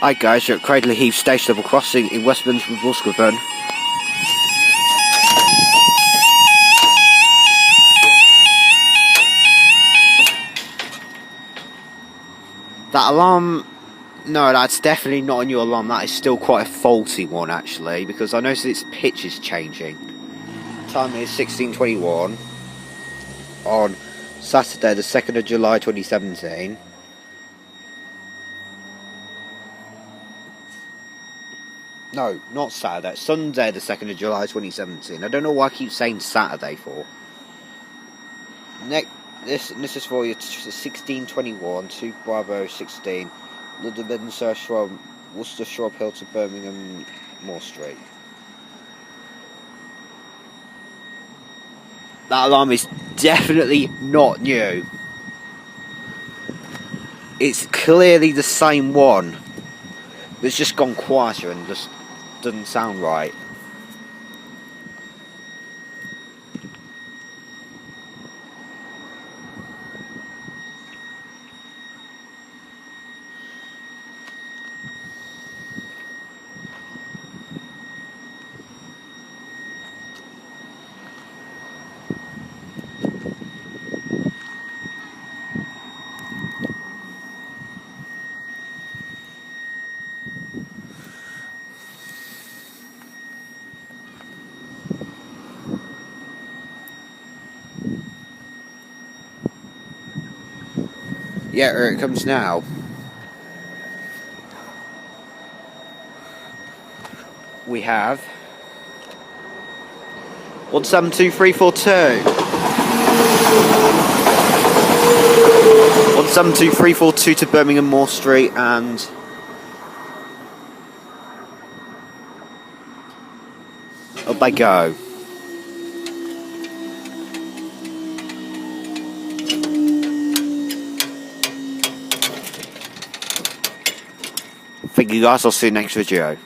Hi guys, you're at Cradley Heath Station Level Crossing in Westminster with Muscovern. That alarm, no, that's definitely not a new alarm. That is still quite a faulty one actually, because I noticed its pitch is changing. Time is 16:21 on Saturday the 2nd of July 2017. No, not Saturday. Sunday, the 2nd of July 2017. I don't know why I keep saying Saturday for. This is for your 1621, 2 Bravo 16, W.Mids from Worcester Shrub Hill to Birmingham Moore Street. That alarm is definitely not new. It's clearly the same one. It's just gone quieter and just doesn't sound right. Yeah, here it comes now. We have 172342. 172342 to Birmingham Moore Street, and up they go. Thank you guys, I'll see you next video.